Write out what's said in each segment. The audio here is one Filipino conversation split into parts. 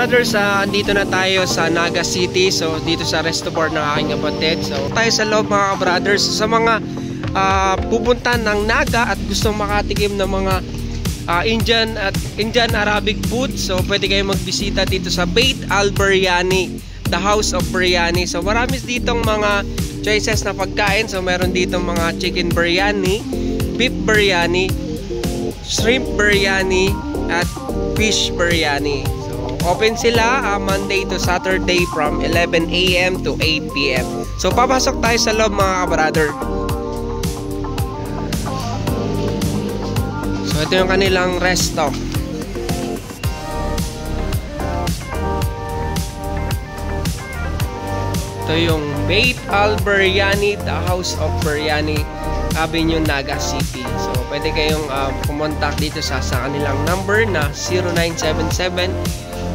brothers, andito na tayo sa Naga City. So dito sa resto bar ng aking kapatid. So tayo sa loob mga brothers. Sa mga pupunta ng Naga at gustong makatikim ng mga Indian Arabic food, so pwede kayo magbisita dito sa Beit Al Biryani, the house of biryani. So marami ditong mga choices na pagkain. So meron ditong mga chicken biryani, beef biryani, shrimp biryani at fish biryani. So open sila Monday to Saturday from 11 AM to 8 PM. So papasok tayo sa loob mga brother. So ito yung kanilang resto. Ito yung Beit Al Biryani, the house of biryani, Avenue, Naga City. So pwede kayong kumontak dito sa kanilang number na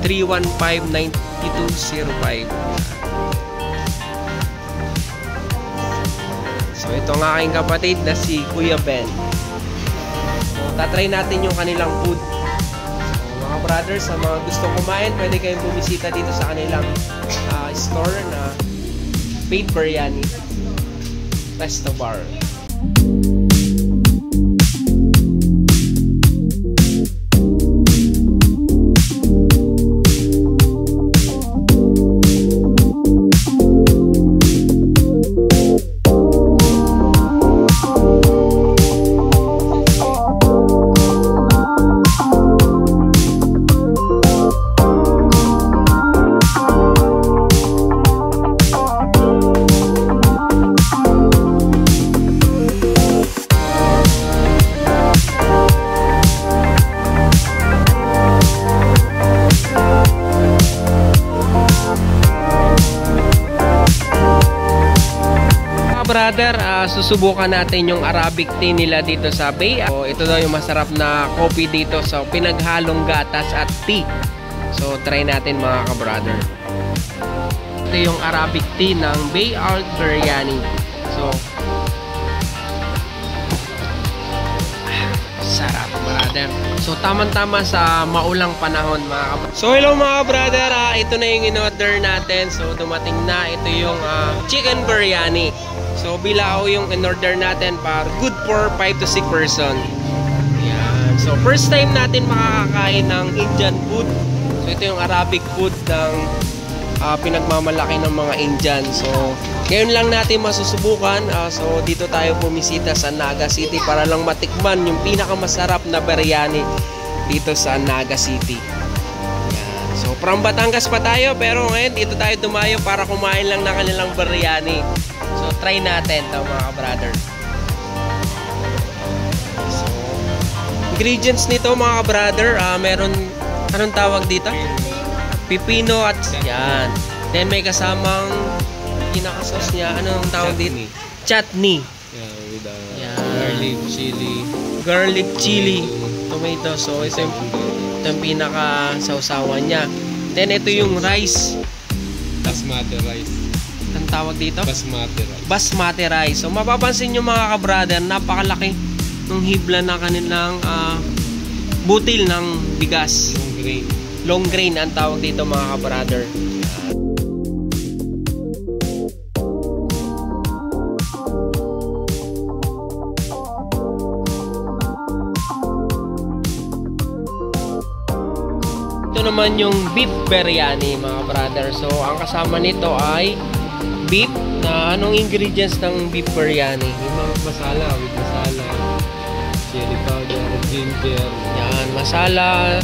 0977-315-9205. So ito ang aking kapatid na si Kuya Ben. So tatry natin yung kanilang food. So mga brothers, sa mga gustong kumain, pwede kayong bumisita dito sa kanilang store na Beit Biryani Resto Bar. Brother, susubukan natin yung Arabic tea nila dito sa Bay. So, ito daw yung masarap na coffee dito. So, pinaghalong gatas at tea. So, try natin mga ka-brother. Ito yung Arabic tea ng Beit Al Biryani. So, sarap brother. So, tamang-tama sa maulang panahon mga ka-brother. So, hello mga brother. Ito na yung in-order natin. So, dumating na. Ito yung chicken biryani. So bilao yung in-order natin para good for 5 to 6 person. Yan. So first time natin makakakain ng Indian food. So ito yung Arabic food ng pinagmamalaki ng mga Indian. So ngayon lang natin masusubukan. So dito tayo bumisita sa Naga City para lang matikman yung pinakamasarap na biryani dito sa Naga City. Yan. So from Batangas pa tayo, pero ngayon dito tayo dumayo para kumain lang ng kanilang biryani. So, try natin ito mga brother. So, ingredients nito mga brother, meron, anong tawag dito? Pipino at yan. Then may kasamang pinaka-sauce niya, anong tawag dito? Chutney. Yeah, with garlic, chili. Garlic, chili, tomato. So, ito yung pinaka-sausawan niya. Then ito yung rice. Basmati rice. Ang tawag dito? Basmati rice. Basmati rice. So mapapansin nyo mga ka-brother, napakalaki ng hibla na kanilang butil ng bigas. Long grain. Long grain ang tawag dito mga ka-brother. Ito naman yung beef biryani mga brother. So ang kasama nito ay beef. Na anong ingredients ng beef biryani? Yung mga masala, with masala, chili powder, ginger. Yan, masala,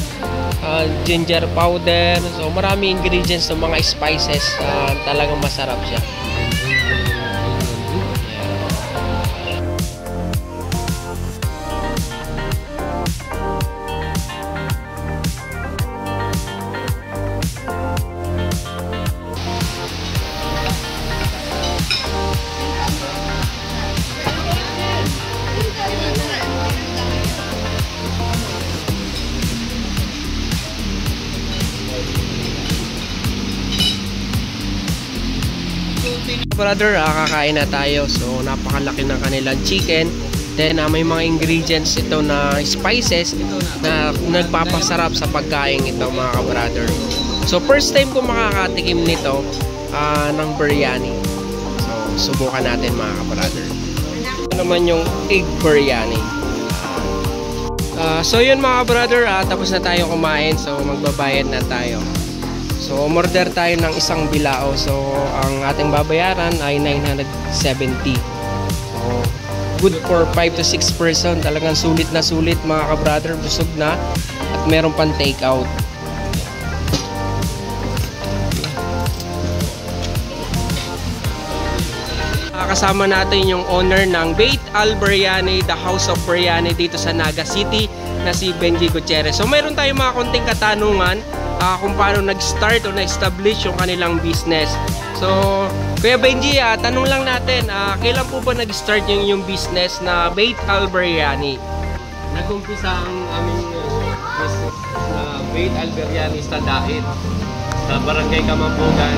ginger powder. So marami ingredients ng mga spices. Talagang masarap siya. Brother, kakain na tayo. So napakalaki ng kanilang chicken. Then may mga ingredients ito na spices na nagpapasarap sa pagkain ito mga ka-brother. So first time ko makakatikim nito ng biryani. So subukan natin mga ka-brother. Ito naman yung egg biryani. So yun mga brother, tapos na tayo kumain, so magbabayad na tayo. So umorder tayo ng isang bilao, so ang ating babayaran ay 970. So good for 5 to 6 person, talagang sulit na sulit mga ka-brother, busog na at meron pang take out. Kasama natin yung owner ng Beit Al Biryani, the House of Biryani dito sa Naga City, na si Benji Gutierrez. So mayroon tayong mga konting katanungan kung paano nag-start o na-establish yung kanilang business. So Kuya Benji, tanong lang natin, kailan po ba nag-start yung business na Beit Al Biryani? Nag-umpisa ang aming business na Beit Al Biryani sa Dahit, sa Barangay Kamambugan,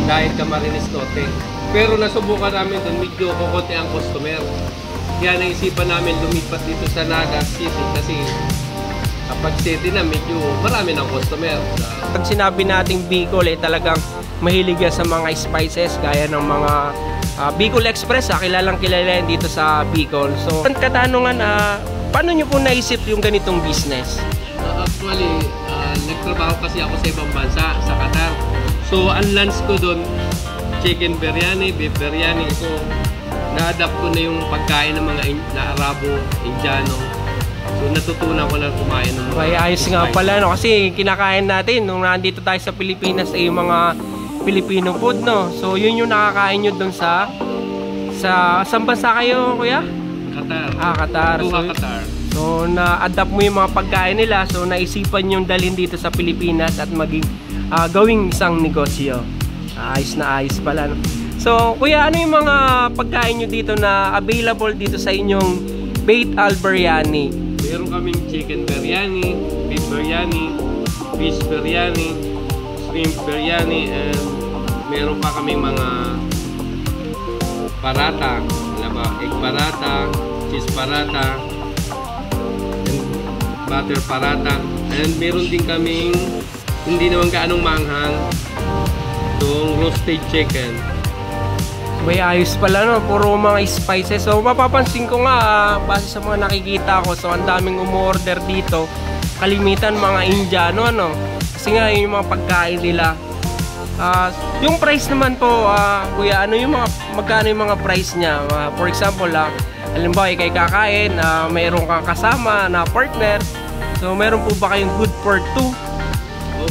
Dahit Camarines Norte. Pero nasubukan namin doon, medyo kukunti ang customer. Kaya naisipan namin lumipat dito sa Naga City kasi kapag city na medyo marami ng customer. Pag sinabi nating Bicol, talagang mahilig yan sa mga spices gaya ng mga Bicol Express, kilalang kilala yan dito sa Bicol. So, ang katanungan, paano nyo po naisip yung ganitong business? Actually, nagtrabaho kasi ako sa ibang bansa, sa Qatar. So, ang lunch ko doon, chicken biryani, beef biryani. So, na-adapt ko na yung pagkain ng mga na Arabo, Indiano. So, natutunan ko na kumain ng mga ayos nga pala, no? Kasi kinakain natin nung nandito tayo sa Pilipinas ay yung mga Filipino food, no? So, yun yung nakakain nyo dun sa saan bansa kayo, kuya? Qatar. Qatar. Qatar. So, na-adapt mo yung mga pagkain nila. So, naisipan yung dalhin dito sa Pilipinas at maging gawing isang negosyo. Ayos na ayos pala, no? So kuya, ano yung mga pagkain nyo dito na available dito sa inyong Beit Al Biryani? Meron kaming chicken biryani, beef biryani, fish biryani, shrimp biryani, and meron pa kaming mga parata, egg parata, cheese parata, and butter parata, and meron din kaming hindi naman kaanong manghang, yung roasted chicken. May ayos pala, no? Puro mga spices. So mapapansin ko nga, base sa mga nakikita ko, so ang daming umorder dito, kalimitan mga Indiano, ano? Kasi nga yung mga pagkain nila. Yung price naman po, kuya, ano yung magkano yung mga price niya? For example, halimbawa ikay kakain, mayroon kang kasama na partner, so meron po ba kayong good for 2?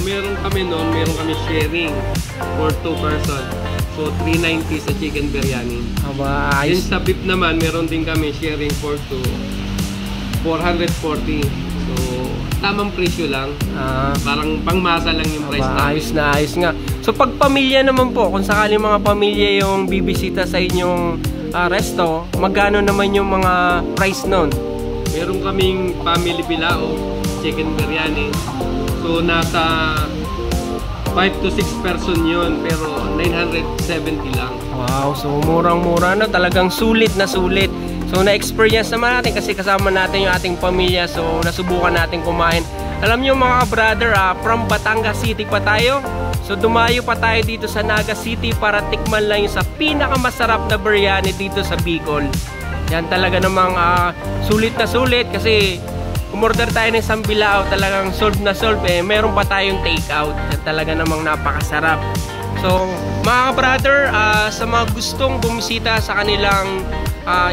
Meron kami noon, meron kami sharing for 2 person. So 390 sa chicken biryani. Ayos. Sa beef naman, meron din kami sharing for 2, 440. So tamang presyo lang. Parang pangmasa lang yung price namin. Ayos na ayos nga. So pag pamilya naman po, kung sakaling mga pamilya yung bibisita sa inyong resto, magkano naman yung mga price noon? Meron kaming family bilao, chicken biryani. So nasa 5 to 6 person yun, pero 970 lang. Wow, so murang-mura na, talagang sulit na sulit. So na-experience naman natin kasi kasama natin yung ating pamilya, so nasubukan natin kumain. Alam nyo mga brother, from Batangas City pa tayo. So dumayo pa tayo dito sa Naga City para tikman lang yung sa pinakamasarap na biryani dito sa Bicol. Yan talaga namang sulit na sulit kasi umorder tayo ng isang bilao, talagang solve na solve, meron pa tayong take out. Yan talaga namang napakasarap. So mga brother, sa mga gustong bumisita sa kanilang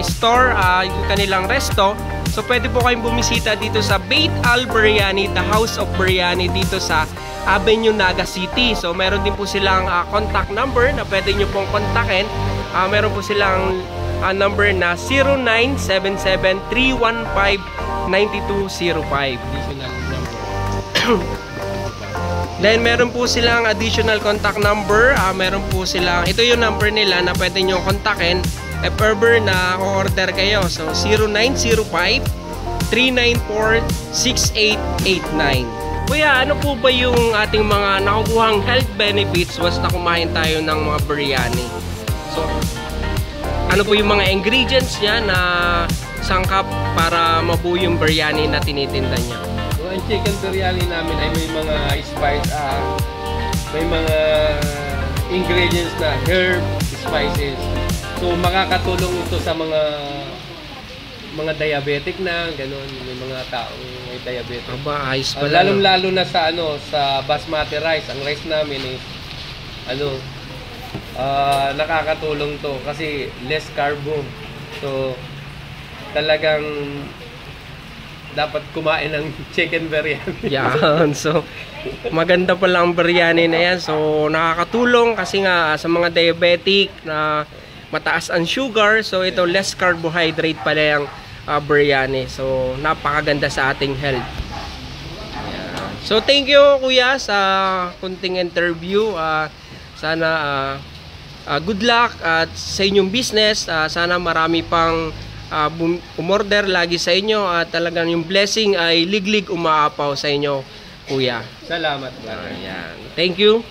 store, yung kanilang resto, so pwede po kayong bumisita dito sa Beit Al Biryani, the House of Biryani dito sa Avenue Naga City. So meron din po silang contact number na pwede nyo pong kontakin. Meron po silang number na 0977-315-9205. Then meron po silang additional contact number. Meron po silang, ito yung number nila na pwede nyo kontakin if ever na order kayo. So 0905-394-6889. Kuya, ano po ba yung ating mga nakukuhang health benefits once na kumain tayo ng mga biryani? So ano po yung mga ingredients niya na sangkap para mabuo yung biryani na tinitinda niya? So ang chicken biryani namin ay may mga spice, may mga ingredients na herb, spices. So makakatulong ito sa mga diabetic na gano'n, may mga taong may diabetic. Aba, ayos pala. Lalong-lalo na sa sa basmati rice, ang rice namin is nakakatulong to kasi less carbo. So talagang dapat kumain ng chicken biryani. Yan. So, maganda pala ang biryani na yan. So, nakakatulong kasi nga sa mga diabetic na mataas ang sugar. So, ito less carbohydrate pala yung biryani. So, napakaganda sa ating health. Yan. So, thank you Kuya sa kunting interview. Sana good luck at sa inyong business. Sana marami pang umorder lagi sa inyo at talagang yung blessing ay liglig umaapaw sa inyo, Kuya. Salamat. Ayan. Thank you.